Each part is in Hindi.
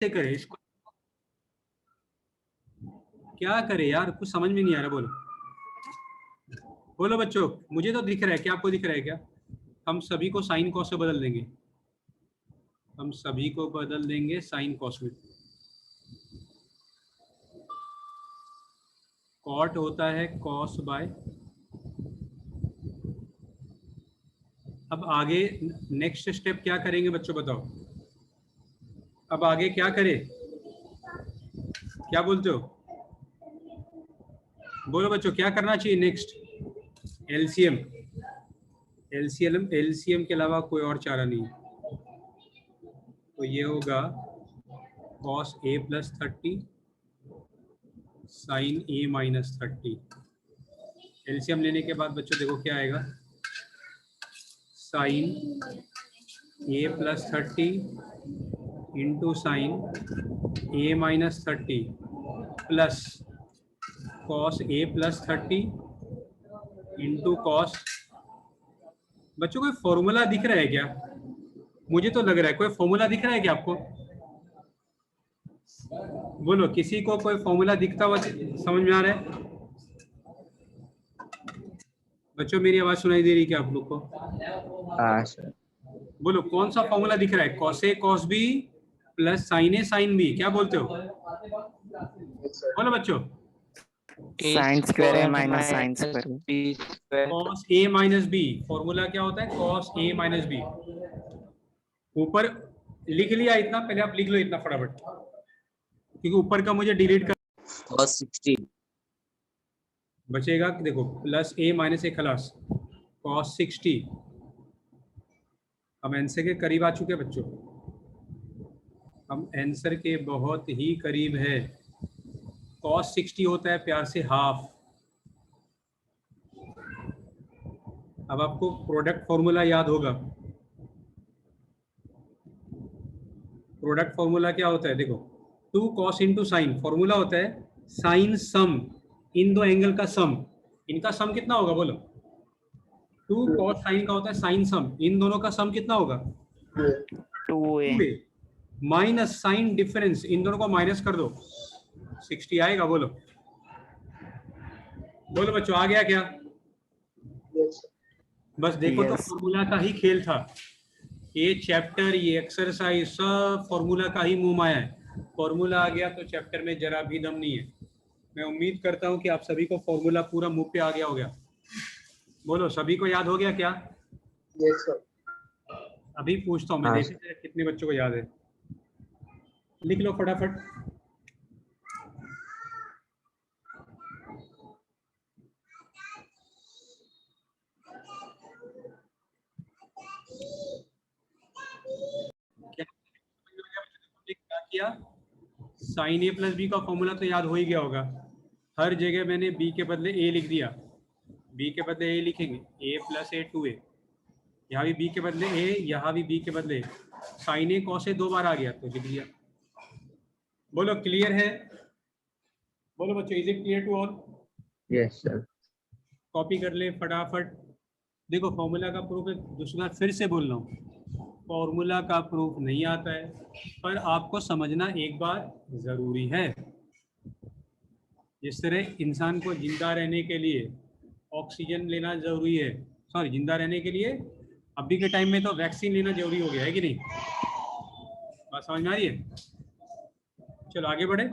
कैसे करे इसको, क्या करे यार, कुछ समझ में नहीं आ रहा। बोलो बोलो बच्चों, मुझे तो दिख रहा है, क्या आपको दिख रहा है क्या? हम सभी को साइन कॉस से बदल देंगे, हम सभी को बदल देंगे साइन कॉस में। कॉट होता है कॉस बाय, अब आगे नेक्स्ट स्टेप क्या करेंगे बच्चों बताओ, अब आगे क्या करें, क्या बोलते हो? बोलो बच्चों क्या करना चाहिए नेक्स्ट? एलसीएम, एलसीएम के अलावा कोई और चारा नहीं। तो ये होगा cos A plus 30 sign A minus 30। LCM लेने के बाद बच्चों देखो क्या आएगा, sign A plus 30 into sine A minus 30 plus cos A plus 30 into cos. बच्चों कोई फॉर्मूला दिख रहा है क्या? मुझे तो लग रहा है कोई फॉर्मूला दिख रहा है क्या आपको? बोलो किसी को कोई फॉर्मूला दिखता हुआ समझ में आ रहा है? बच्चों मेरी आवाज सुनाई दे रही क्या आप लोग को? हाँ सर। बोलो कौन सा फॉर्मूला दिख रहा है? Cos A cos B plus sine A sine B, क्या बोलते हो? बोलो बच्चों। Sine square A minus sine square B. Cos A minus B, formula क्या होता है? Cos A minus B. ऊपर लिख लिया इतना, पहले आप लिख लो इतना फटाफट, क्योंकि ऊपर का मुझे डिलीट कर। cos 60 बचेगा देखो प्लस ए माइनस ए खलास, कॉस 60। हम आंसर के करीब आ चुके बच्चों, हम आंसर के बहुत ही करीब है। कॉस 60 होता है प्यार से हाफ। अब आपको प्रोडक्ट फॉर्मूला याद होगा, प्रोडक्ट फॉर्मूला क्या होता है देखो, 2 कॉस इंटू साइन, फॉर्मूला होता है साइन सम, इन दो एंगल का सम, इनका सम कितना होगा बोलो? 2 कॉस साइन का होता है साइन सम, इन दोनों का सम कितना होगा? 2a माइनस साइन डिफरेंस, इन दोनों को माइनस कर दो, 60 आएगा। बोलो बोलो बच्चों आ गया क्या? बस देखो तो फॉर्मूला का ही खेल था ये चैप्टर, ये एक्सरसाइज सब फॉर्मूला का ही मुंह माया है। फॉर्मूला आ गया तो चैप्टर में जरा भी दम नहीं है। मैं उम्मीद करता हूं कि आप सभी को फॉर्मूला पूरा मुंह पे आ गया हो गया। बोलो सभी को याद हो गया क्या? Yes sir. अभी पूछता हूँ मैं, देखते कितने बच्चों को याद है, लिख लो फटाफट। क्या किया? साइन ए प्लस बी का फॉर्मूला तो याद हो ही गया होगा, हर जगह मैंने बी के बदले ए लिख दिया, बी के बदले ए लिखेंगे, ए प्लस ए 2a, यहाँ भी बी के बदले ए, यहाँ भी बी के बदले, साइन ए कॉस ए 2 बार आ गया तो लिख दिया। बोलो क्लियर है? बोलो बच्चों is it clear to all? Yes sir. Copy कर ले फटाफट। देखो फॉर्मूला का प्रूफ है, दूसरा फिर से बोल रहा हूँ, फॉर्मूला का प्रूफ नहीं आता है, पर आपको समझना एक बार ज़रूरी है। जिस तरह इंसान को जिंदा रहने के लिए ऑक्सीजन लेना ज़रूरी है, सॉरी जिंदा रहने के लिए अभी के टाइम में तो वैक्सीन लेना जरूरी हो गया है कि नहीं? बात समझ में आ रही है? चलो आगे बढ़े।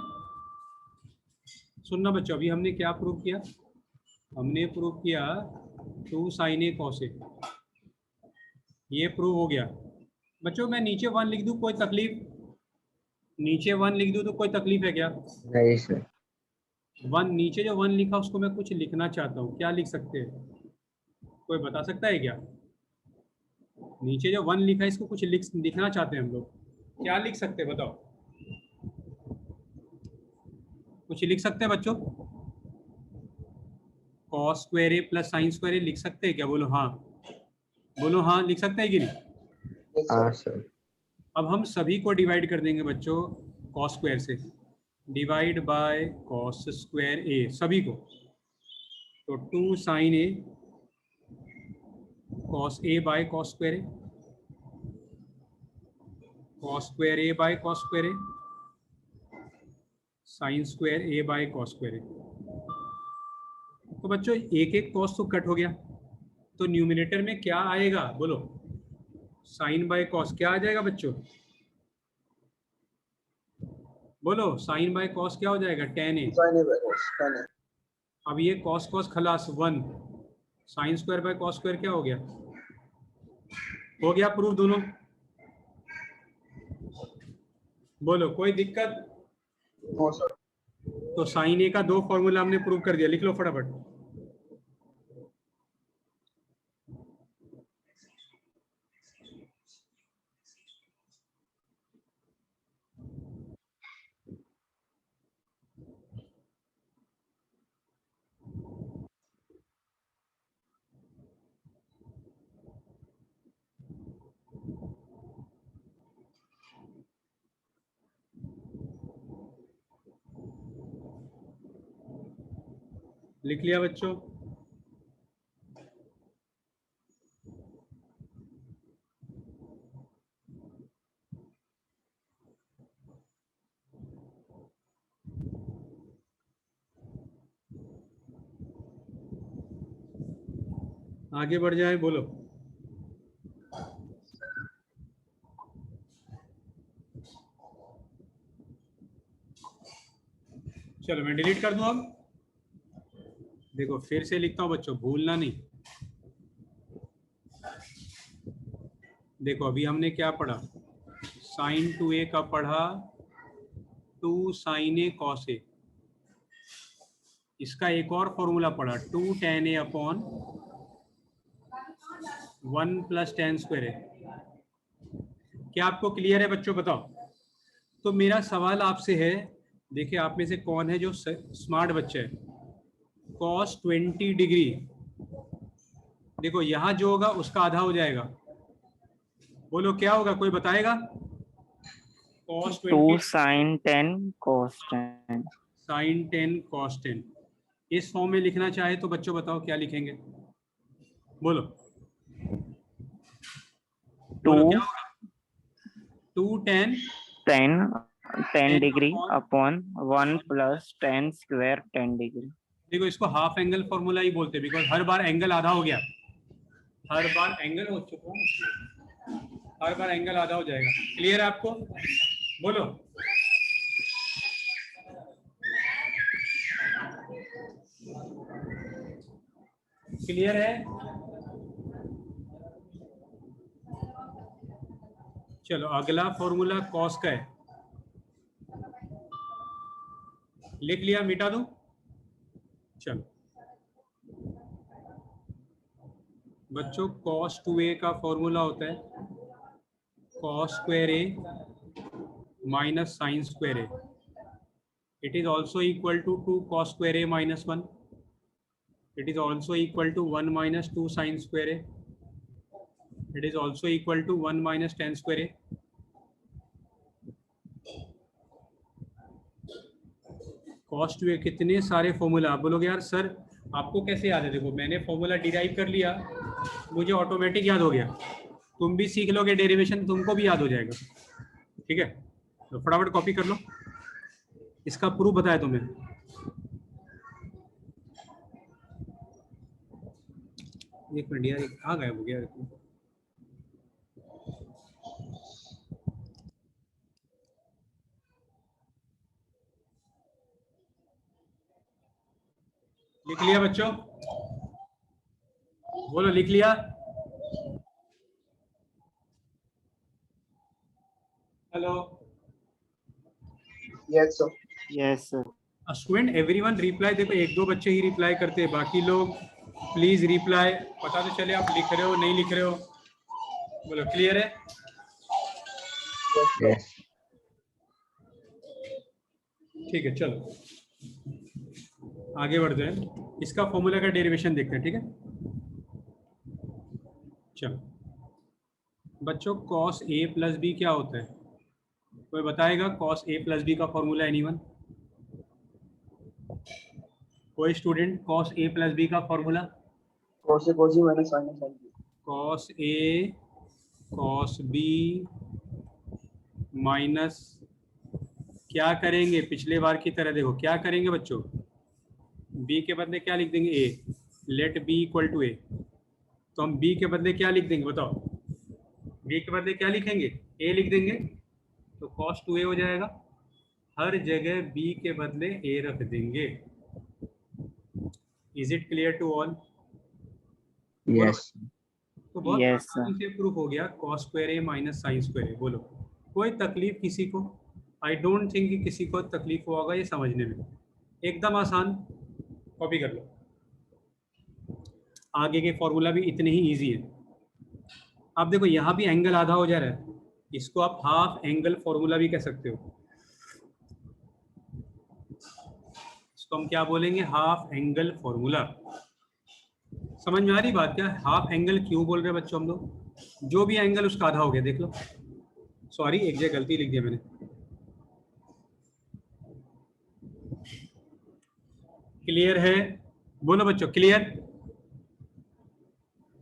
सुनना बच्चों, अभी हमने क्या प्रूव किया? हमने प्रूव किया 2 साइन ए कॉस ए, ये प्रूव हो गया। बच्चों मैं नीचे 1 लिख दूं कोई तकलीफ? नीचे 1 लिख दूं तो कोई तकलीफ है क्या? नहीं सर। 1 नीचे जो 1 लिखा उसको मैं कुछ लिखना चाहता हूँ, क्या लिख सकते हैं? कोई बता सकता है क्या? नीचे जो 1 लिखा है इसको कुछ लिखना चाहते हैं हम लोग, क्या लिख सकते हैं बताओ? कुछ लिख सकते हैं बच्चों? कॉस स्क्वायर ए प्लस साइन स्क्वायर ए लिख सकते हैं क्या? बोलो हाँ, बोलो हाँ, लिख सकते हैं कि नहीं? हाँ सर। अब हम सभी को डिवाइड कर देंगे बच्चों कॉस स्क्वायर से, divide by cos square A सभी को, तो 2 sine A cos A by cos square A, cos square A by cos square A, sine square A by cos square A. तो बच्चों एक एक कॉस तो कट हो गया, तो न्यूमिनेटर में क्या आएगा बोलो? साइन बाय कॉस क्या आ जाएगा बच्चों? बोलो, साइन बाय कॉस क्या हो जाएगा? tan a। अब ये कॉस कॉस खलास 1, sine square by cos square क्या हो गया? हो गया प्रूफ दोनों? बोलो कोई दिक्कत? No sir. तो साइन ए का 2 फॉर्मूला हमने प्रूव कर दिया, लिख लो फटाफट। लिख लिया बच्चों? आगे बढ़ जाए, बोलो। चलो मैं डिलीट कर दूं अब। देखो फिर से लिखता हूं बच्चों, भूलना नहीं। देखो अभी हमने क्या पढ़ा? साइन 2a का पढ़ा 2 sin a cos a। इसका एक और फॉर्मूला पढ़ा 2 tan a upon 1 plus tan square a। क्या आपको क्लियर है बच्चों? बताओ। तो मेरा सवाल आपसे है, देखिए आप में से कौन है जो स्मार्ट बच्चा है? cos 20 डिग्री, देखो यहां जो होगा उसका आधा हो जाएगा। बोलो क्या होगा, कोई बताएगा? cos 2 20 sin 10 cos 10। sin 10 cos 10। इस फॉर्म में लिखना चाहे तो बच्चों बताओ क्या लिखेंगे? बोलो 2 क्या होगा? 2 tan 10 degree upon 1 plus 10 square 10 degree. देखो इसको हाफ एंगल फॉर्मूला ही बोलते हैं, बिकॉज हर बार एंगल आधा हो गया, हर बार एंगल हो चुका, हर बार एंगल आधा हो जाएगा। क्लियर है आपको? बोलो क्लियर है? चलो अगला फॉर्मूला कॉस का है, लिख लिया? मिटा दूं? चलो बच्चों cos 2a का फॉर्मूला होता है cos square a minus sine square a। It is also equal to 2 cos square a minus 1। It is also equal to 1 minus 2 sine square a। It is also equal to 1 minus tan square a। cos 2a कितने सारे फॉर्मूला। आप बोलोगे यार सर आपको कैसे याद है? देखो मैंने फॉर्मूला डिराइव कर लिया, मुझे ऑटोमेटिक याद हो गया। तुम भी सीख लोगे डेरिवेशन, तुमको भी याद हो जाएगा। ठीक है, तो फटाफट कॉपी कर लो। इसका प्रूफ बताया तुम्हें। एक मिनट यार, आ गया हो गया। लिख लिया बच्चों? बोलो लिख लिया? Hello yes sir. Yes sir. Student everyone reply. देखो एक दो बच्चे ही रिप्लाई करते हैं, बाकी लोग प्लीज रिप्लाई, पता तो चले आप लिख रहे हो नहीं लिख रहे हो। बोलो क्लियर है? यस। ठीक है चलो आगे बढ़ते हैं, इसका फॉर्मूला का डेरिवेशन देखते हैं। ठीक है चलो बच्चों cos a प्लस बी क्या होता है? कोई बताएगा cos a प्लस बी का फॉर्मूला? एनीवन? कोई student cos a plus B का फॉर्मूला? cos a minus sin a sin b। cos a cos b minus क्या करेंगे पिछले बार की तरह, देखो क्या करेंगे बच्चों, b के बदले क्या लिख देंगे, a, let b equal to a। तो हम b के बदले क्या लिख देंगे बताओ, b के बदले क्या लिखेंगे, a लिख देंगे, तो cos 2a हो जाएगा। हर जगह b के बदले a रख देंगे। Is it clear to all? Yes. तो बहुत Yes, आसानी से प्रूफ हो गया, cos square a minus sine square a। बोलो कोई तकलीफ किसी को? आई डोंट थिंक कि किसी को तकलीफ होगा ये समझने में, एकदम आसान, कॉपी कर लो। आगे के फॉर्मूला भी इतने ही इजी है। आप देखो यहाँ भी एंगल आधा हो जा रहा है, इसको आप हाफ एंगल फॉर्मूला भी कह सकते हो। इसको हम क्या बोलेंगे, हाफ एंगल फॉर्मूला। समझ में आ रही बात क्या, हाफ एंगल क्यों बोल रहे हैं बच्चों हम लोग, जो भी एंगल उसका आधा हो गया। देख लो, सॉरी एक जगह गलती लिख दिया मैंने। क्लियर है? बोलो बच्चों clear.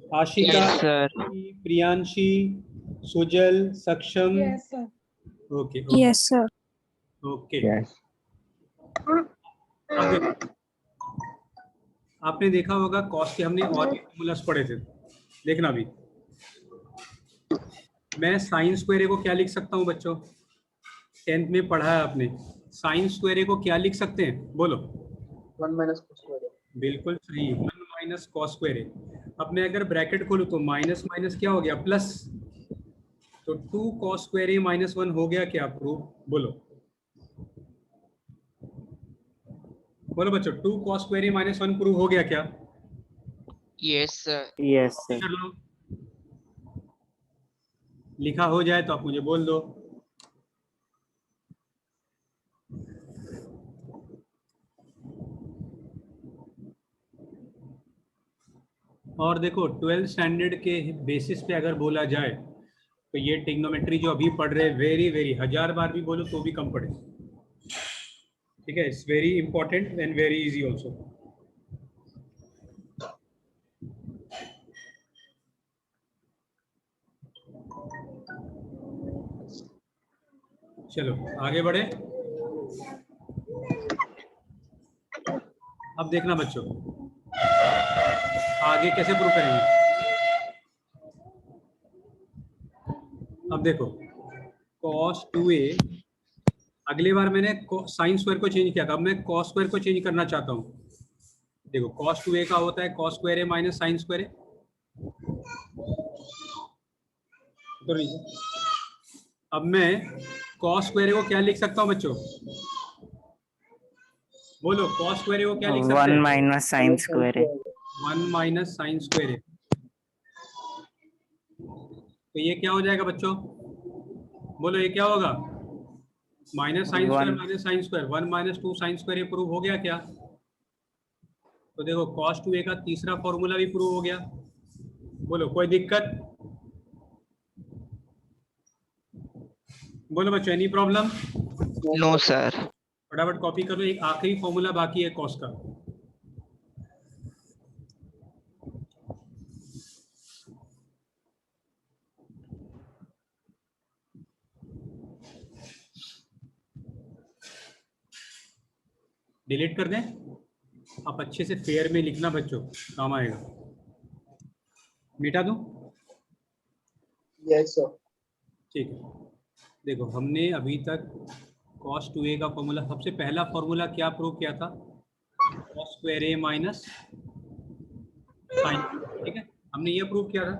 Ashika, Yes, sir. Priyanshi, Sujal, सक्षम। Yes, sir. Okay Yes, sir. Okay. Yes. अब देखो, आपने देखा होगा कॉस के हमने और भी फॉर्मूलास पढ़े थे, देखना भी। मैं साइन स्क्वायर को क्या लिख सकता हूँ बच्चों, 10th में पढ़ा है आपने, साइन स्क्वायर को क्या लिख सकते हैं बोलो? 1 minus cos square. बिल्कुल सही, 1 माइनस कॉस स्क्वायर। अब मैं अगर ब्रैकेट खोलूँ तो माइनस माइनस क्या हो गया, प्लस। तो 2 कॉस स्क्वायर माइनस 1 हो गया क्या प्रूफ, बोलो बोलो बच्चों, 2 कॉस स्क्वायर माइनस 1 प्रूफ हो गया क्या? Yes, sir. Yes, sir. कर लो, लिखा हो जाए तो आप मुझे बोल दो। और देखो 12th स्टैंडर्ड के बेसिस पे अगर बोला जाए तो ये ट्रिग्नोमेट्री जो अभी पढ़ रहे हैं, वेरी वेरी, 1000 बार भी बोलो तो भी कम पढ़े, ठीक है। It's very important and very easy also. चलो आगे बढ़े। अब देखना बच्चों आगे कैसे प्रूव करेंगे। अब देखो cos 2a, अगली बार मैंने साइन स्क्वायर को चेंज किया था, अब मैं cos स्क्वायर को चेंज करना चाहता हूँ। देखो cos 2a का होता है cos square a minus sine square a। तो अब मैं cos स्क्वायर को क्या लिख सकता हूँ बच्चों, बोलो cos स्क्वायर को क्या लिख सकते 1 हैं? minus sin square. 1 minus sine square. तो ये क्या हो जाएगा बच्चों, बोलो ये क्या होगा, minus sine square minus sine square, 1 minus 2 sine square. ये प्रूव हो गया क्या? तो देखो cos 2a का तीसरा फॉर्मूला भी प्रूव हो गया। बोलो कोई दिक्कत, बोलो बच्चों एनी प्रॉब्लम? No, sir. फटाफट कॉपी करो, एक आखिरी फॉर्मूला बाकी है cos का। डिलीट कर दें, आप अच्छे से फेयर में लिखना बच्चों, काम आएगा। मिटा दूं? Yes, sir. ठीक है। देखो हमने अभी तक cos 2a का फॉर्मूला, सबसे पहला फॉर्मूला क्या प्रूव किया था, cos square a minus sine, ठीक है, हमने ये प्रूव किया था।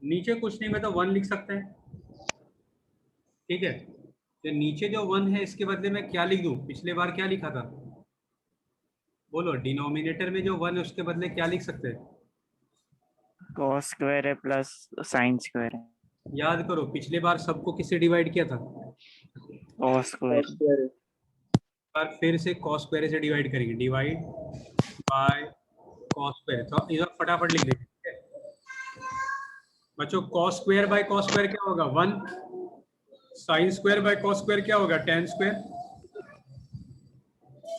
नीचे कुछ नहीं, मैं तो 1 लिख सकते हैं, ठीक है। तो नीचे जो 1 है इसके बदले में क्या लिख दूं, पिछले बार क्या लिखा था, बोलो डिनोमिनेटर में जो 1 है उसके बदले क्या लिख सकते हैं? Cos square plus sin square. याद करो पिछले बार सबको किससे डिवाइड किया था, Cos square. Cos square. बार फिर से cos स्क्वायर से डिवाइड करेंगे, डिवाइड बाय cos स्क्वायर। तो इधर फटाफट लिख देंगे, ठीक है बच्चों। cos square by cos square क्या होगा, 1। Sine square by cos square क्या होगा, tan स्क्वायर।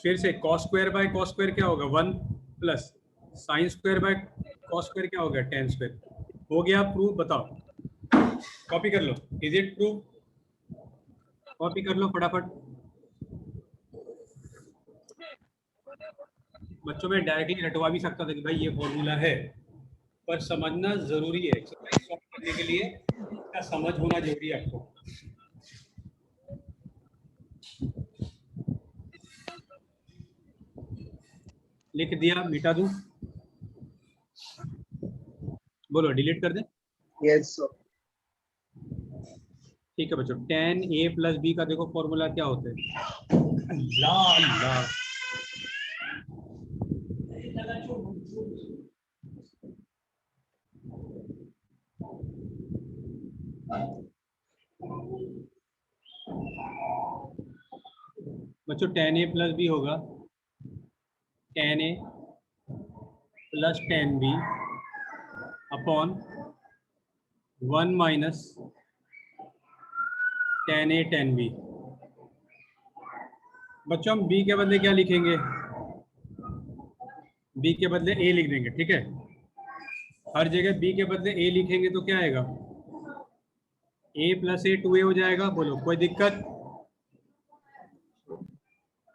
फिर से cos square by cos square क्या होगा, 1 plus sine square by cos square क्या होगा, tan स्क्वायर। हो गया प्रूफ, बताओ कॉपी कर लो, इज इट प्रूफ? कॉपी कर लो फटाफट। बच्चों में डायरेक्टली रटवा भी सकता था कि भाई ये फॉर्मूला है, पर समझना जरूरी है। एक्सरसाइज सॉल्व करने के लिए इसका समझ होना जरूरी है आपको। लिख दिया, मिटा दूं? बोलो, डिलीट कर दें? Yes, sir. ठीक है बच्चों, tan a प्लस बी का देखो फॉर्मूला क्या होता है। अल्लाह अल्लाह, बच्चों tan a प्लस बी होगा tan a plus tan b upon 1 minus tan a tan b। बच्चों हम b के बदले क्या लिखेंगे? b के बदले a लिख देंगे, ठीक है। हर जगह b के बदले a लिखेंगे तो क्या आएगा? a प्लस a 2a हो जाएगा। बोलो कोई दिक्कत?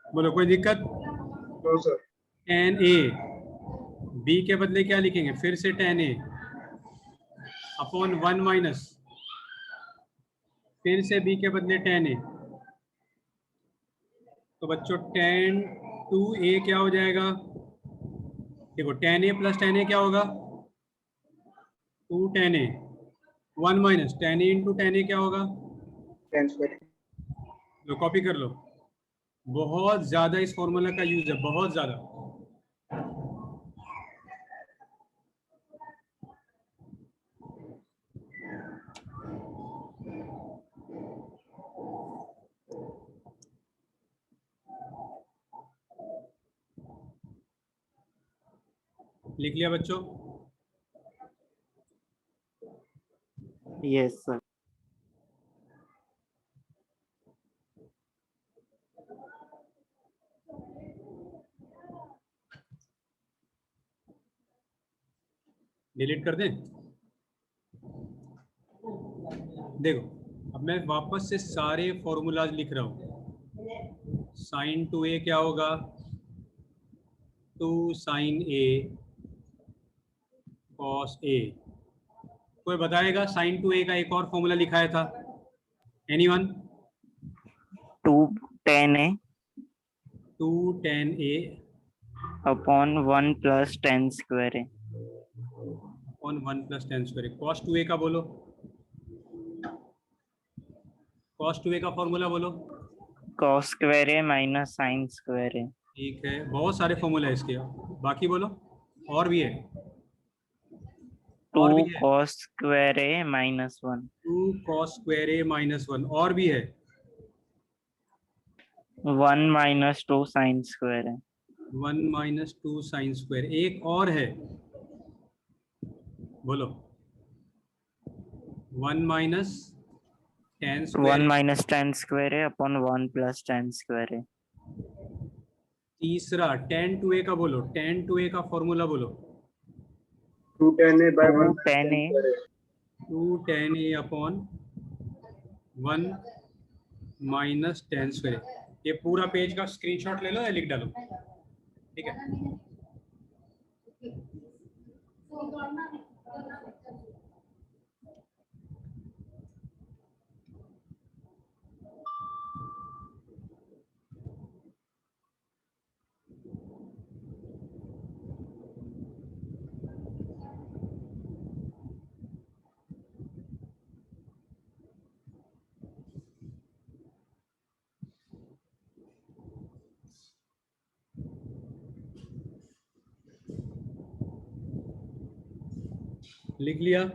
बोलो कोई दिक्कत? No, sir. tan a, b के बदले क्या लिखेंगे? फिर से tan a अपॉन 1 माइनस, फिर से b के बदले tan a। तो बच्चों tan 2a क्या हो जाएगा? देखो tan a plus tan a क्या होगा? 2 tan a, 1 minus tan a into tan a क्या होगा? Transfer. लो कॉपी कर लो। बहुत ज्यादा इस फॉर्मूला का यूज है, बहुत ज्यादा। लिख लिया बच्चों? Yes, sir. डिलीट कर दें? देखो अब मैं वापस से सारे फॉर्मूलाज लिख रहा हूँ। साइन 2a क्या होगा? 2 साइन a कॉस a। कोई बताएगा साइन 2a का एक और फॉर्मूला लिखाया था? Anyone? 2 tan a 2 tan a upon 1 plus tan square a. On 1 plus tan square. Cos 2a का बोलो, कॉस 2a का फॉर्मूला बोलो। Cos square a minus sin square a. ठीक है, बहुत सारे फॉर्मूला है इसके। बाकी बोलो, और भी है, 2 और भी है। cos square a minus 1. 2 cos square a minus 1, और भी है। 1 minus 2 sin square a. 1 minus 2 sine square. एक और है, बोलो। 1 minus tan 1 square. minus tan square a upon 1 plus tan square a. तीसरा tan 2a का बोलो, tan 2a का फॉर्मूला बोलो। 2 tan A by 2 1 tan a 2 tan a upon 1 minus tan square. ये पूरा पेज का स्क्रीनशॉट ले लो या लिख डालो, ठीक है। लिख लिया? Yes,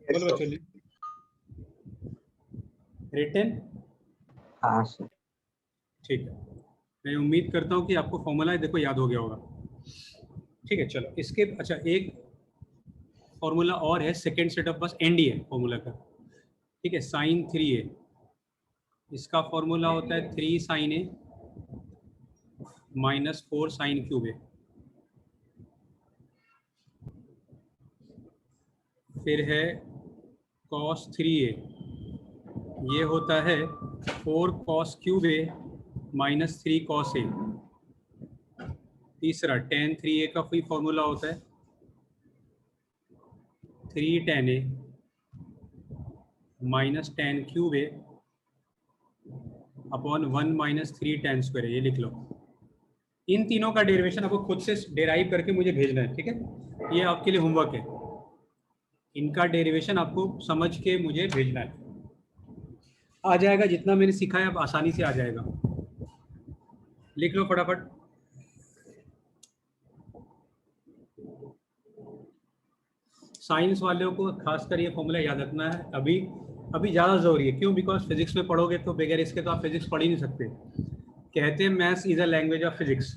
बोलो sir. बच्चों, रिटन? हाँ सर। ठीक है, मैं उम्मीद करता हूँ कि आपको फॉर्मूला देखो याद हो गया होगा। ठीक है चलो, इसके अच्छा एक फॉर्मूला और है, सेकेंड सेट ऑफ बस एंड ही है फॉर्मूला का, ठीक है। साइन 3a, इसका फॉर्मूला होता है 3 sine a minus 4 sine cube a। फिर है cos 3a ये होता है 4 cos क्यूब ए माइनस 3 cos ए। तीसरा tan 3a का कोई फॉर्मूला होता है 3 tan a minus tan cube A upon 1 minus 3 tan square. ये लिख लो। इन तीनों का डेरिवेशन आपको खुद से डेराइव करके मुझे भेजना है, ठीक है। ये आपके लिए होमवर्क है। इनका डेरिवेशन आपको समझ के मुझे भेजना है। आ जाएगा, जितना मैंने सिखाया अब आसानी से आ जाएगा। लिख लो फटाफट। साइंस वालों को खासकर ये फॉर्मूला याद रखना है। अभी ज़्यादा ज़रूरी है। क्यों? बिकॉज फिजिक्स में पढ़ोगे तो बगैर इसके तो आप फिजिक्स पढ़ ही नहीं सकते। कहते हैं maths is a language of physics.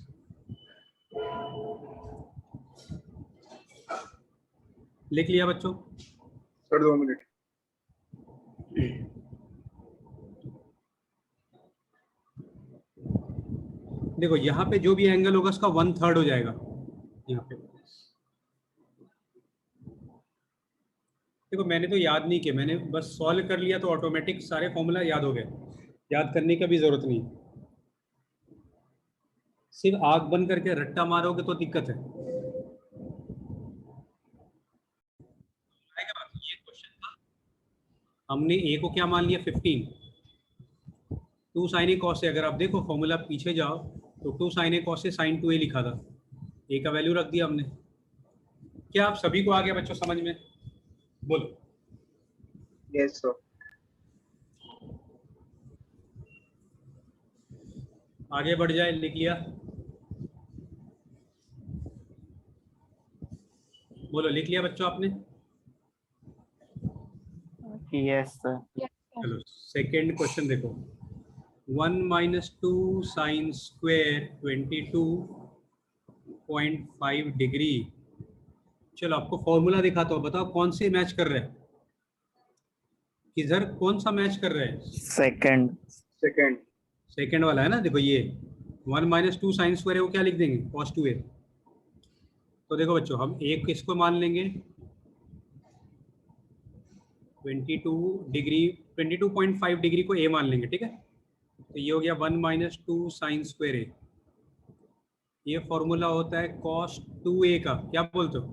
लिख लिया बच्चों? Sir 2 minute. देखो यहाँ पे जो भी एंगल होगा उसका 1/3 हो जाएगा। यहाँ पे देखो मैंने तो याद नहीं किया, मैंने बस सॉल्व कर लिया तो ऑटोमेटिक सारे फॉर्मूला याद हो गए। याद करने का भी जरूरत नहीं। सिर्फ आंख बंद करके रट्टा मारोगे तो दिक्कत है। ये क्वेश्चन था, हमने ए को क्या मान लिया 15। 2 sin a cos से, अगर आप देखो फॉर्मूला पीछे जाओ तो 2 sin a cos से sin 2a लिखा था। ए का वैल्यू रख दिया हमने। क्या आप सभी को आ गया बच्चों समझ में? बोलो। Yes sir. आगे बढ़ जाए। लिख लिया? बोलो, लिख लिया बच्चों आपने? Yes, sir. चलो सेकेंड क्वेश्चन देखो। 1 माइनस 2 साइन स्क्वेयर 22.5 डिग्री। चलो आपको फॉर्मूला दिखाता हूँ, बताओ कौन से मैच कर रहे हैं? किधर कौन सा मैच कर रहे हैं? Second. सेकेंड वाला है ना। देखो ये 1 माइनस 2 साइन स्क्वायर है, वो क्या लिख देंगे? cos 2a। तो देखो बच्चों हम एक किसको मान लेंगे? 22.5 डिग्री को a मान लेंगे, ठीक है। तो ये हो गया 1 माइनस 2 साइन स्क्वायर ए। ये फॉर्मूला होता है cos 2a का। क्या बोलते हो?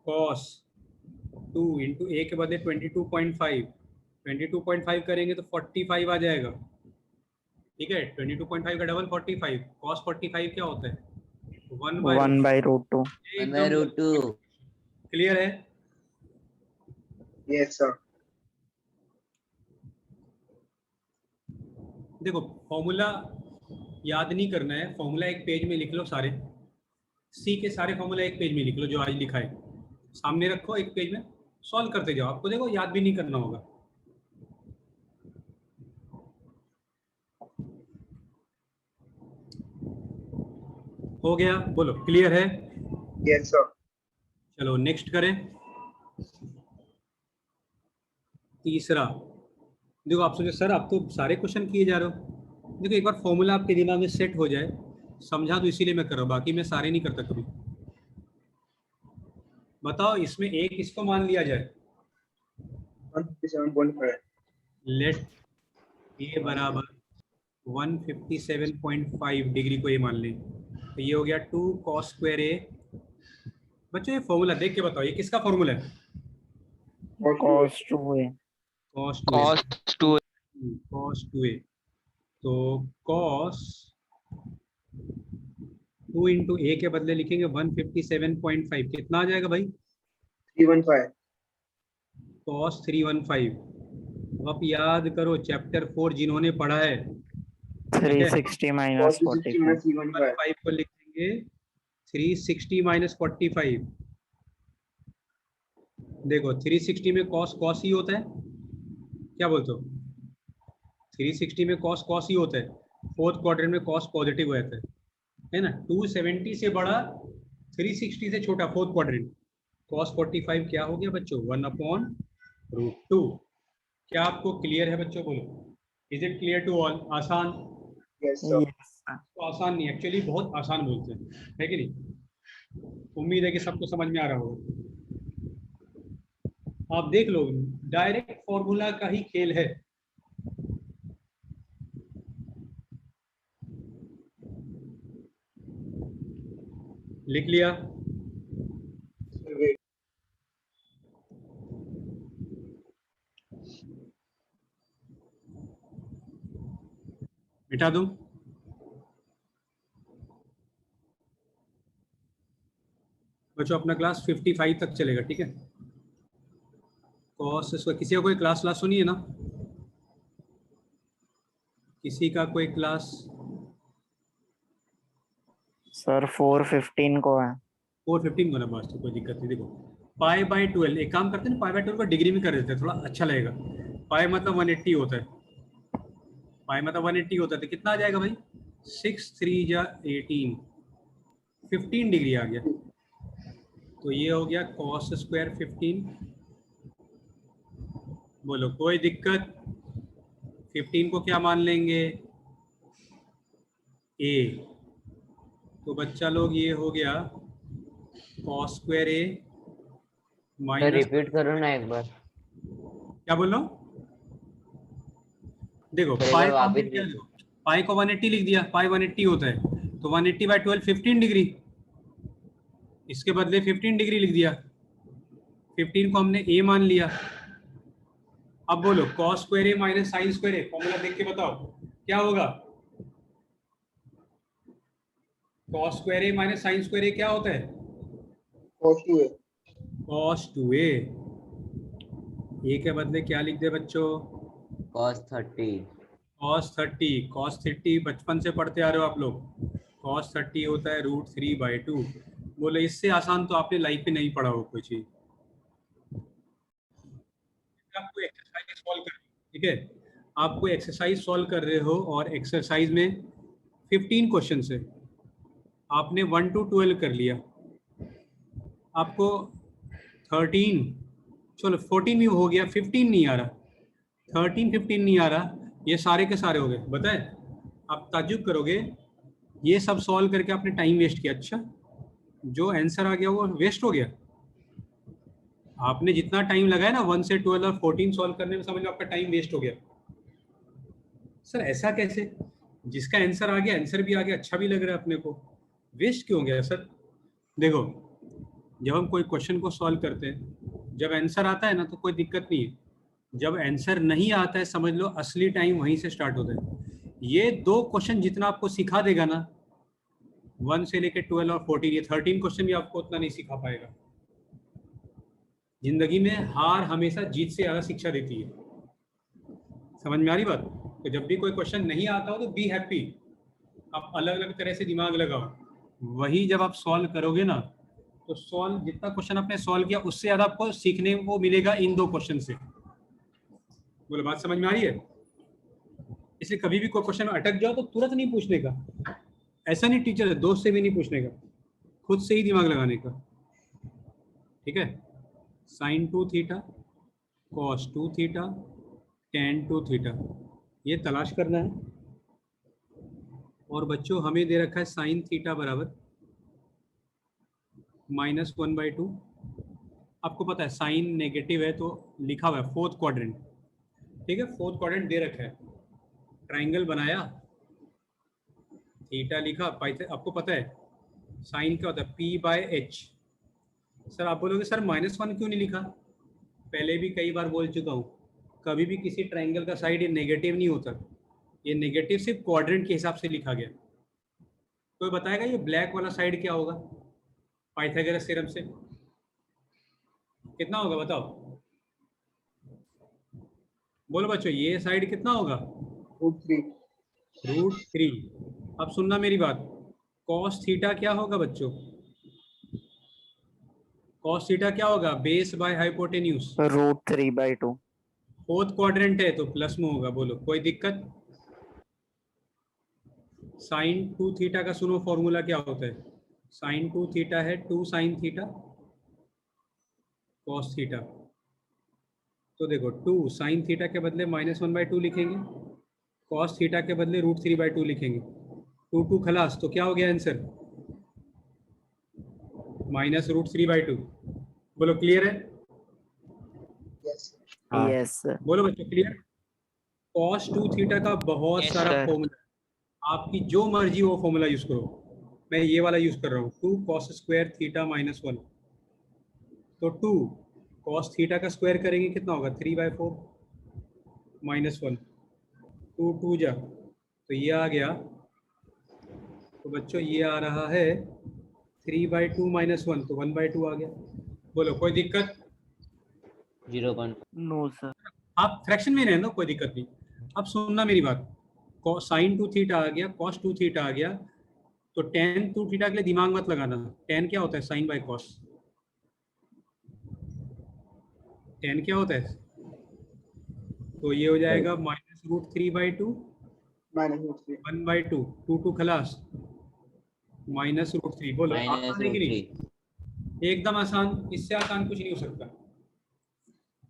cos 2 इंटू ए के बदले 22.5। 22.5 करेंगे तो 45 आ जाएगा, ठीक है। 22.5 का डबल 45। cos 45 क्या होता है? 1 by root 2. क्लियर है? Yes sir. देखो फॉर्मूला याद नहीं करना है। फॉर्मूला एक पेज में लिख लो सारे। सी के सारे फॉर्मूला एक पेज में लिख लो जो आज लिखा है। सामने रखो, एक पेज में सॉल्व करते जाओ। आपको देखो याद भी नहीं करना होगा। हो गया? बोलो क्लियर है? Yes sir. चलो नेक्स्ट करें। तीसरा देखो, आप सोचो सर आप तो सारे क्वेश्चन किए जा रहे हो। देखो एक बार फॉर्मूला आपके दिमाग में सेट हो जाए, समझा तो इसीलिए मैं कर रहा हूँ, बाकी मैं सारे नहीं करता कभी। बताओ इसमें एक किसको मान लिया जाए? 157.5। लेट ए बराबर 157.5 डिग्री को ए मान लें। तो ये हो गया 2 cos स्क्वायर ए। बच्चों ये फॉर्मूला देख के बताओ ये किसका फॉर्मूला है? Cos 2a. cos 2 2a। तो cos 2 इंटू ए के बदले लिखेंगे 157.5। कितना आ जाएगा भाई? 315। cos 315। अब आप याद करो चैप्टर 4 जिन्होंने पढ़ा है, 360 minus 45. 315 को लिखेंगे 360 माइनस 45। देखो 360 में cos ही होता है। क्या बोलते हो? 360 में cos ही होता है। फोर्थ क्वाड्रेंट में cos पॉजिटिव हो जाता है ना। 270 से बड़ा, 360 से छोटा फोर्थ क्वाड्रेंट। cos 45 क्या हो गया बच्चों? 1/√2। क्या आपको क्लियर है बच्चों? बोलो, is it clear to all? आसान? Yes sir. Yes, sir. तो आसान नहीं, एक्चुअली बहुत आसान बोलते हैं, है कि नहीं? उम्मीद है कि सबको समझ में आ रहा होगा। आप देख लो, डायरेक्ट फॉर्मूला का ही खेल है। लिख लिया? Sir, wait. मिटा दूं? बच्चों अपना क्लास 55 तक चलेगा, ठीक है? कॉस इसका किसी का कोई क्लास सुनी है ना? किसी का कोई क्लास? सर 415 को है। 415 को ना, बस तो कोई दिक्कत नहीं। देखो पाई बाई 12, एक काम करते हैं ना, पाई बाई 12 को डिग्री में कर देते हैं, थोड़ा अच्छा लगेगा। पाई मतलब 180 होता है, पाई मतलब 180 होता है, तो कितना आ जाएगा भाई? 6 3 जा 18, 15 डिग्री आ गया। तो ये हो गया कॉस स्क्वायर 15। बोलो कोई दिक्कत? 15 को क्या मान लेंगे? ए। तो बच्चा लोग ये हो गया cos square A minus, repeat करो ना एक बार। क्या बोल रहा हूँ? देखो एक पाई बार को हमने वापस क्या, repeat। देखो पाई को 180 लिख दिया, पाई 180 होता है, तो 180 बाई 12 15 डिग्री, इसके बदले 15 डिग्री लिख दिया। 15 को हमने ए मान लिया। अब बोलो cos square A minus sine square A, formula देख के बताओ क्या होगा? Cos square A minus sine square ए क्या होता है? Cos 2A. Cos 2a। ए के बदले क्या लिख दे बच्चों? cos 30। कॉस 30। कॉस 30 बचपन से पढ़ते आ रहे हो आप लोग। कॉस 30 होता है √3/2। बोले इससे आसान तो आपने लाइफ में नहीं पढ़ा हो कोई चीज। आपको एक्सरसाइज सॉल्व कर, ठीक है? आपको एक्सरसाइज सॉल्व कर रहे हो और एक्सरसाइज में 15 क्वेश्चन है, आपने 1 to 12 कर लिया, आपको 13, चलो 14 भी हो गया, 15 नहीं आ रहा, 13 15 नहीं आ रहा, ये सारे के सारे हो गए। बताए आप ताज्जुब करोगे, ये सब सॉल्व करके आपने टाइम वेस्ट किया। अच्छा, जो आंसर आ गया वो वेस्ट हो गया? आपने जितना टाइम लगाया ना 1 से 12 और 14 सॉल्व करने में, समझ लो आपका टाइम वेस्ट हो गया। सर ऐसा कैसे? जिसका आंसर आ गया, आंसर भी आ गया, अच्छा भी लग रहा है अपने को, वेस्ट क्यों गया सर? देखो जब हम कोई क्वेश्चन को सॉल्व करते हैं, जब आंसर आता है ना तो कोई दिक्कत नहीं है, जब आंसर नहीं आता है समझ लो असली टाइम वहीं से स्टार्ट होता है। ये 2 क्वेश्चन जितना आपको सिखा देगा ना, 1 से लेकर 12 और 14, ये 13 क्वेश्चन भी आपको उतना नहीं सिखा पाएगा। जिंदगी में हार हमेशा जीत से ज्यादा शिक्षा देती है। समझ में आ रही बात? तो जब भी कोई क्वेश्चन नहीं आता हो तो बी हैप्पी, आप अलग अलग तरह से दिमाग लगाओ, वही जब आप सॉल्व करोगे ना, तो सॉल्व जितना क्वेश्चन आपने सॉल्व किया उससे ज्यादा आपको सीखने को मिलेगा इन 2 क्वेश्चन से। बोलो बात समझ में आ रही है? इसलिए कभी भी कोई क्वेश्चन में अटक जाओ तो तुरंत नहीं पूछने का, ऐसा नहीं टीचर है, दोस्त से भी नहीं पूछने का, खुद से ही दिमाग लगाने का, ठीक है? sin 2 theta, cos 2 theta, tan 2 theta, ये तलाश करना है। और बच्चों हमें दे रखा है sin थीटा बराबर -1/2। आपको पता है साइन नेगेटिव है तो लिखा हुआ है 4th क्वाड्रेंट, ठीक है? 4th क्वाड्रेंट दे रखा है, ट्राइंगल बनाया, थीटा लिखा, आपको पता है साइन क्या होता है? P/H। सर आप बोलोगे सर -1 क्यों नहीं लिखा? पहले भी कई बार बोल चुका हूँ, कभी भी किसी ट्राइंगल का साइड ये नेगेटिव नहीं होता, ये नेगेटिव सिर्फ क्वाड्रेंट के हिसाब से लिखा गया। कोई बताएगा ये ब्लैक वाला साइड क्या होगा पाइथागोरस थ्योरम से? कितना होगा बताओ? बोलो बच्चों ये साइड कितना होगा? √3. √3। अब सुनना मेरी बात, cos थीटा क्या होगा बच्चों? cos थीटा क्या होगा? Base by hypotenuse, √3/2। 4th quadrant है तो प्लस में होगा। बोलो कोई दिक्कत? sin 2 थीटा का सुनो फॉर्मूला क्या होता है? sin 2 थीटा है 2 sin थीटा cos थीटा। तो देखो 2 sin थीटा के बदले -1/2 लिखेंगे, cos थीटा के बदले √3/2 लिखेंगे, 2 खलास, तो क्या हो गया आंसर? -√3/2। बोलो क्लियर है? Yes. हाँ। Yes, sir. बोलो बच्चों, क्लियर? cos 2 थीटा का बहुत Yes, सारा sir. फॉर्मूला, आपकी जो मर्जी वो फॉर्मूला यूज करो। मैं ये वाला यूज कर रहा हूँ, 2 cos स्क्वायर थीटा माइनस 1। तो 2 cos थीटा का स्क्वायर करेंगे कितना होगा, 3/4 माइनस 1, 2 2 जा, तो ये आ गया। तो बच्चों ये आ रहा है 3/2 माइनस 1, तो 1/2 आ गया। बोलो कोई दिक्कत? 0. No, sir. आप फ्रैक्शन में रहना, कोई दिक्कत नहीं। अब सुनना मेरी बात, साइन 2 थीटा आ गया, cos 2 थीटा आ गया, तो tan 2 थीटा के लिए दिमाग मत लगाना। tan क्या होता है, साइन बाय कॉस। tan क्या होता है? तो ये हो जाएगा -√3/2 -√3. 1/2, 2 खलास, -√3। बोलो आसान है कि नहीं? -√3. एकदम आसान, इससे आसान कुछ नहीं हो सकता।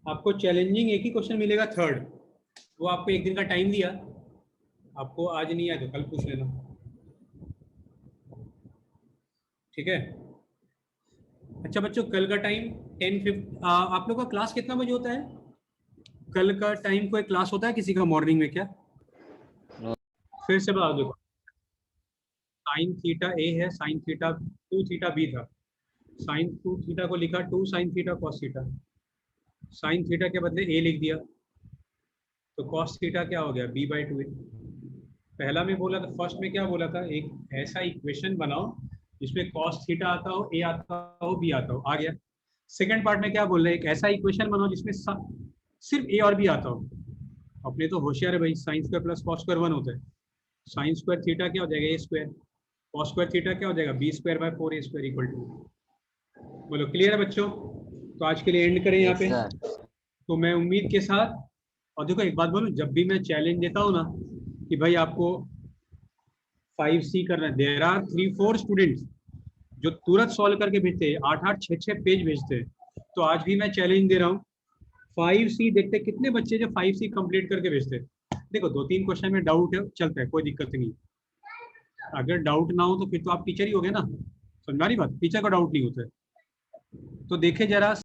आपको चैलेंजिंग एक ही क्वेश्चन मिलेगा, थर्ड। वो आपको एक दिन का टाइम दिया, आपको आज नहीं आया तो कल पूछ लेना, ठीक है? अच्छा बच्चों, कल का टाइम 10:50। आप लोग का क्लास कितना बजे होता है? कल का टाइम कोई क्लास होता है किसी का मॉर्निंग में क्या? No. फिर से बता दो। साइन थीटा ए है, साइन थीटा 2 थीटा बी था, साइन 2 थीटा को लिखा 2 sine theta cos theta, sine theta के बदले ए लिख दिया, तो कॉस थीटा क्या हो गया, b/2 a। पहला में बोला था, फर्स्ट में क्या बोला था, एक ऐसा इक्वेशन बनाओ जिसमें कॉस थीटा आता हो, ए आता हो, बी आता हो, आ गया। सेकंड पार्ट में क्या बोल रहे हैं, एक ऐसा इक्वेशन बनाओ जिसमें सिर्फ ए और बी आता हो। अपने तो होशियार है भाई, sine square plus cos square 1 होता है। साइन स्क्वायर थीटा क्या हो जाएगा, ए स्क्वायर, कॉस स्क्वायर थीटा क्या हो जाएगा, b²/4 a² इक्वल टू। बोलो क्लियर है बच्चों? तो आज के लिए एंड करें यहाँ पे। तो मैं उम्मीद के साथ, और देखो एक बात बोलूं, जब भी मैं चैलेंज देता हूँ ना कि भाई आपको 5C करना है, देयर आर 3-4 स्टूडेंट्स जो तुरंत सॉल्व करके भेजते हैं, 8-8 6-6 पेज भेजते हैं। तो आज भी मैं चैलेंज दे रहा हूँ, 5C देखते हैं कितने बच्चे जो 5C कंप्लीट करके भेजते हैं। देखो 2-3 क्वेश्चन में डाउट है, चलता है, कोई दिक्कत नहीं। अगर डाउट ना हो तो फिर तो आप टीचर ही हो गए ना, समझ रही बात? टीचर को डाउट नहीं होता है। तो देखे जरा